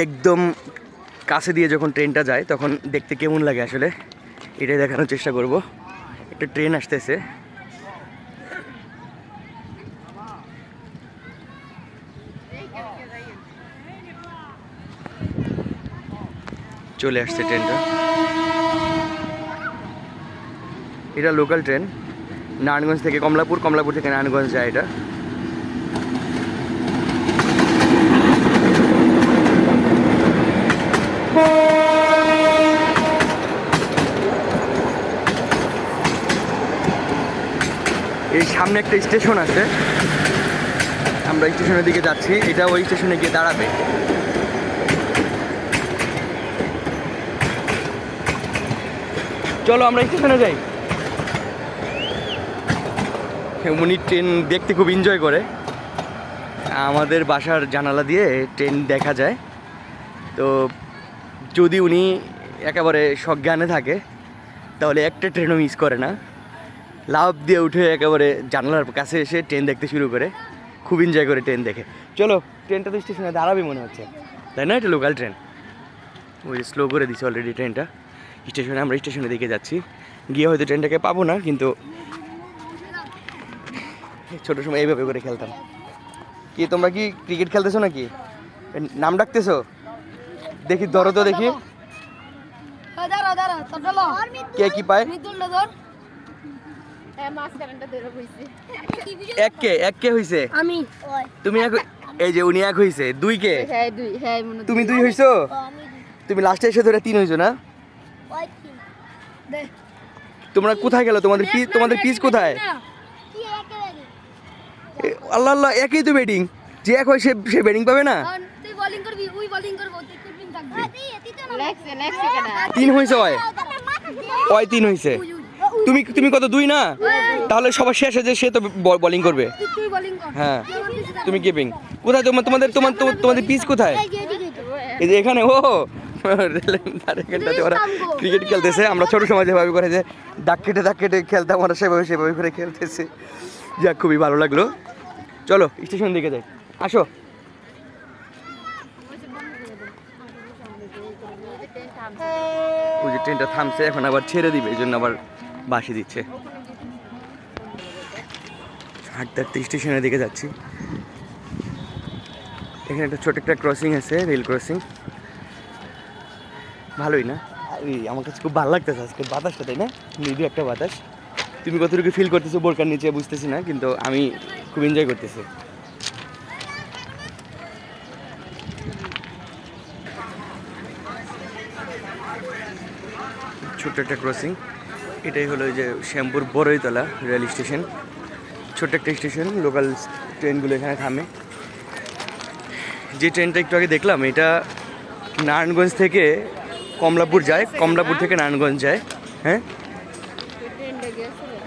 একদম কাছে দিয়ে যখন ট্রেনটা যায় তখন দেখতে কেমন লাগে আসলে এটাই দেখানোর চেষ্টা করব। একটা ট্রেন আসতেছে, চলে আসছে ট্রেনটা। এটা লোকাল ট্রেন, নারায়ণগঞ্জ থেকে কমলাপুর, কমলাপুর থেকে নারায়ণগঞ্জ যায় এটা। এই সামনে একটা স্টেশন আছে, আমরা স্টেশনের দিকে যাচ্ছি, এটা ওই স্টেশনে গিয়ে দাঁড়াবে। চলো আমরা স্টেশনে যাই। উনি ট্রেন দেখতে খুব এনজয় করে, আমাদের বাসার জানালা দিয়ে ট্রেন দেখা যায়। তো যদি উনি একেবারে সজ্ঞানে থাকে তাহলে একটা ট্রেনও মিস করে না, লাফ দিয়ে উঠে একেবারে জানালার কাছে এসে ট্রেন দেখতে শুরু করে, খুব এনজয় করে ট্রেন দেখে। চলো, ট্রেনটা তো স্টেশনে দাঁড়াবে মনে হচ্ছে, তাই না? এটা লোকাল ট্রেন, ওই স্লো করে দিচ্ছে অলরেডি ট্রেনটা স্টেশনে। আমরা স্টেশনের দিকে যাচ্ছি, গিয়ে হয়তো ট্রেনটাকে পাবো না, কিন্তু ছোটো সময় এইভাবে করে খেলতাম। কি তোমরা কি ক্রিকেট খেলতেছো নাকি? নাম ডাকতেছো? দেখি, ধরো তো দেখি কে কি পায়। এক কে হইছে? আমি। তুমি এক, এই যে উনি এক হইছে। দুই কে? তুমি দুই হইছো? তুমি লাস্টে এসে ধরে তিন হইছো না? তোমরা কোথায় গেল? তোমাদের পিচ কোথায়? আল্লাহ আল্লাহ, একই তো ব্যাটিং, যে এক হয় সে ব্যাটিং পাবে না। তিন হইছে, ওই তিন হইছে। তুমি কত? দুই না? তাহলে সবার শেষে যে সে তো বোলিং করবে। হ্যাঁ, তুমি কিপিং। কোথায় তোমাদের পিচ কোথায়? এই যে এখানে। ও এখানটাতে ওরা ক্রিকেট খেলতেছে। আমরা ছোট সময় যেভাবে করে যে দাগ কেটে খেলতাম, ওরা সেভাবে করে খেলতেছে। যাক, খুবই ভালো লাগলো। চলো স্টেশন দিকে যাই, আসো। ওই যে ট্রেনটা থামছে, এখন আবার ছেড়ে দিবে, এই জন্য আবার বাঁশি দিচ্ছে। হাঁটতে হাঁটতে স্টেশনের দিকে যাচ্ছি। এখানে একটা ছোট একটা ক্রসিং আছে, রেল ক্রসিং। ভালোই না? আমার কাছে খুব ভালো লাগতেছে আজকে বাতাসটা, তাই না? মৃদু একটা বাতাস। তুমি কতটুকু ফিল করতেছো বোরকার নিচে বুঝতেছি না, কিন্তু আমি খুব এনজয় করতেছি। ছোট্ট একটা ক্রসিং, এটাই হলো যে শ্যামপুর বড়ইতলা রেল স্টেশন। ছোট্ট একটা স্টেশন, লোকাল ট্রেনগুলো এখানে থামে। যে ট্রেনটা একটু আগে দেখলাম, এটা নারায়ণগঞ্জ থেকে কমলাপুর যায়, কমলাপুর থেকে নারায়ণগঞ্জ যায়। হ্যাঁ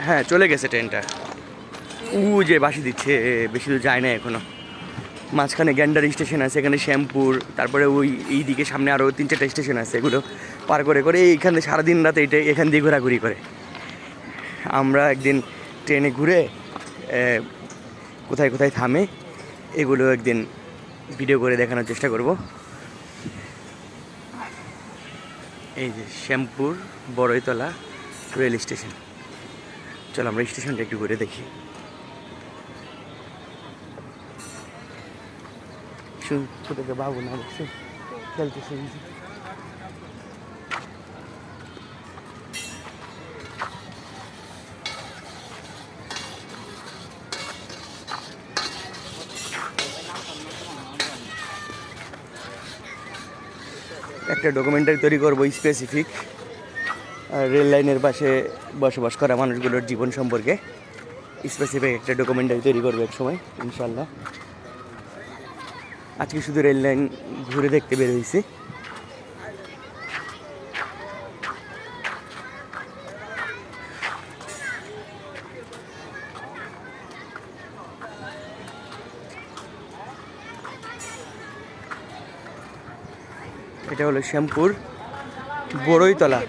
হ্যাঁ, চলে গেছে ট্রেনটা। যে বাঁশি দিচ্ছে, বেশি দূর যায় না এখনো। মাঝখানে গ্যান্ডার স্টেশন আছে, এখানে শ্যামপুর, তারপরে ওই এই দিকে সামনে আরও 3-4টা স্টেশন আছে, এগুলো পার করে এইখানে সারাদিন রাত এখান দিয়ে ঘোরাঘুরি করে। আমরা একদিন ট্রেনে ঘুরে কোথায় কোথায় থামে এগুলো একদিন ভিডিও করে দেখানোর চেষ্টা করব। এই যে শ্যামপুর বড়ইতলা রেল স্টেশন। চলো আমরা স্টেশনটা একটু ঘুরে দেখি। ছোটকে বাবু না বলছে খেলতেছে। একটা ডকুমেন্টারি তৈরি করবো স্পেসিফিক রেল লাইনের পাশে বসবাস করা মানুষগুলোর জীবন সম্পর্কে। স্পেসিফিক একটা ডকুমেন্টারি তৈরি করবো এক সময় ইনশাল্লাহ। আজকে শুধু রেল লাইন ঘুরে দেখতে বের হয়েছি। এটা হলো শ্যামপুর বড়ইতলা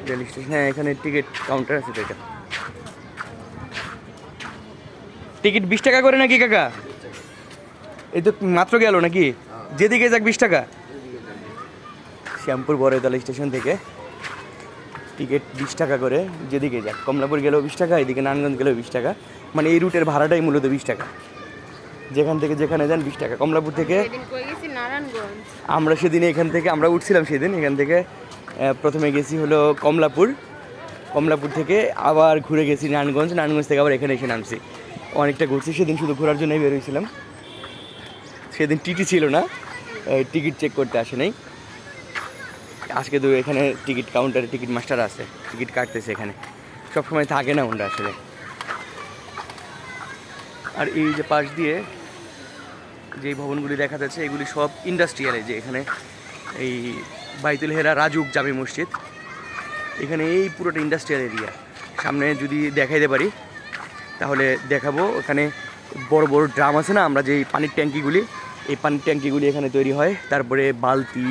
রেল স্টেশন। হ্যাঁ, এখানে টিকিট কাউন্টার আছে। এটা টিকিট 20 টাকা করে নাকি কাকা? এই তো মাত্র গেল নাকি? যেদিকে যাক 20 টাকা। শ্যামপুর বড়তলা স্টেশন থেকে টিকিট 20 টাকা করে, যেদিকে যাক, কমলাপুর গেলেও 20 টাকা, এদিকে নারায়ণগঞ্জ গেলেও 20 টাকা, মানে এই রুটের ভাড়াটাই মূলত 20 টাকা, যেখান থেকে যেখানে যান 20 টাকা। কমলাপুর থেকে আমরা সেদিন এখান থেকে আমরা উঠছিলাম সেদিন, এখান থেকে প্রথমে গেছি হলো কমলাপুর থেকে আবার ঘুরে গেছি নারায়ণগঞ্জ থেকে আবার এখানে এসে নামছি। অনেকটা ঘুরছি সেদিন, শুধু ঘোরার জন্যই বেরোইছিলাম। সেদিন টিটি ছিল না, টিকিট চেক করতে আসে নাই। আজকে তো এখানে টিকিট কাউন্টারে টিকিট মাস্টার আছে, টিকিট কাটতেছে এখানে, সবসময় থাকে না ওরা আসলে। আর এই যে পাশ দিয়ে যেই ভবনগুলি দেখা যাচ্ছে এগুলি সব ইন্ডাস্ট্রিয়ালে, যে এখানে এই বাইতুল হেরা রাজুক জামে মসজিদ, এখানে এই পুরোটা ইন্ডাস্ট্রিয়াল এরিয়া। সামনে যদি দেখাইতে পারি তাহলে দেখাবো, ওখানে বড় বড় ড্রাম আছে না, আমরা যেই পানির ট্যাঙ্কিগুলি, এই পানির ট্যাঙ্কিগুলি এখানে তৈরি হয়, তারপরে বালতি,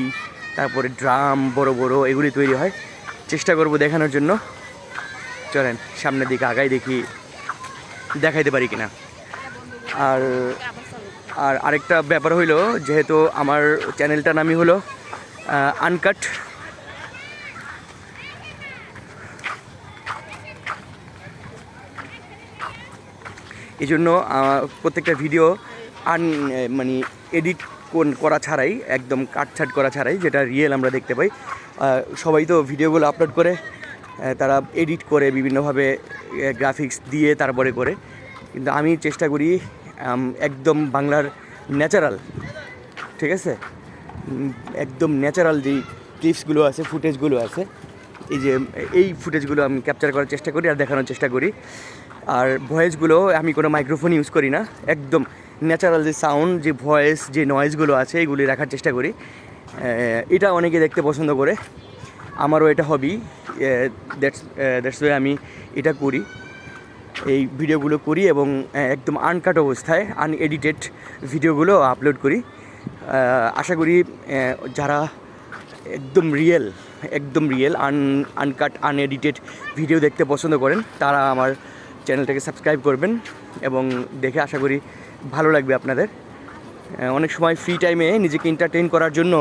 তারপরে ড্রাম বড় বড় এগুলি তৈরি হয়। চেষ্টা করব দেখানোর জন্য, চলেন সামনের দিকে আগাই, দেখি দেখাইতে পারি কিনা। আর আরেকটা ব্যাপার হইলো, যেহেতু আমার চ্যানেলটার নামই হলো আনকাট, এই জন্য প্রত্যেকটা ভিডিও মানে এডিট করা ছাড়াই, একদম কাটছাট করা ছাড়াই, যেটা রিয়েল আমরা দেখতে পাই। সবাই তো ভিডিওগুলো আপলোড করে, তারা এডিট করে বিভিন্নভাবে গ্রাফিক্স দিয়ে তারপরে করে, কিন্তু আমি চেষ্টা করি একদম বাংলার ন্যাচারাল, ঠিক আছে, একদম ন্যাচারাল যেই ক্লিপসগুলো আছে, ফুটেজগুলো আছে, এই ফুটেজগুলো আমি ক্যাপচার করার চেষ্টা করি আর দেখানোর চেষ্টা করি। আর ভয়েসগুলো আমি কোনো মাইক্রোফোন ইউজ করি না, একদম ন্যাচারাল যে সাউন্ড, যে ভয়েস, যে নয়েজগুলো আছে এইগুলি রাখার চেষ্টা করি। এটা অনেকে দেখতে পছন্দ করে, আমারও এটা হবি, দ্যাটস ওয়ে আমি এটা করি, এই ভিডিওগুলো করি এবং একদম আনকাট অবস্থায় আনএডিটেড ভিডিওগুলো আপলোড করি। আশা করি যারা একদম রিয়েল আনকাট আনএডিটেড ভিডিও দেখতে পছন্দ করেন তারা আমার চ্যানেলটাকে সাবস্ক্রাইব করবেন এবং দেখে আশা করি ভালো লাগবে আপনাদের। অনেক সময় ফ্রি টাইমে নিজেকে এন্টারটেইন করার জন্য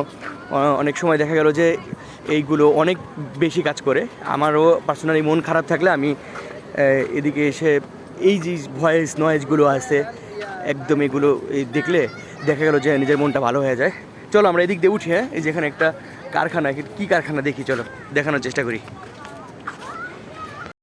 অনেক সময় দেখা গেল যে এইগুলো অনেক বেশি কাজ করে। আমারও পার্সোনালি মন খারাপ থাকলে আমি এদিকে এসে এই যে ভয়েস নয়েজগুলো আছে একদম এগুলো দেখলে দেখা গেল যে নিজের মনটা ভালো হয়ে যায়। চলো আমরা এদিক দিয়ে উঠি, এই যেখানে একটা কারখানা, কী কারখানা দেখি, চলো দেখানোর চেষ্টা করি।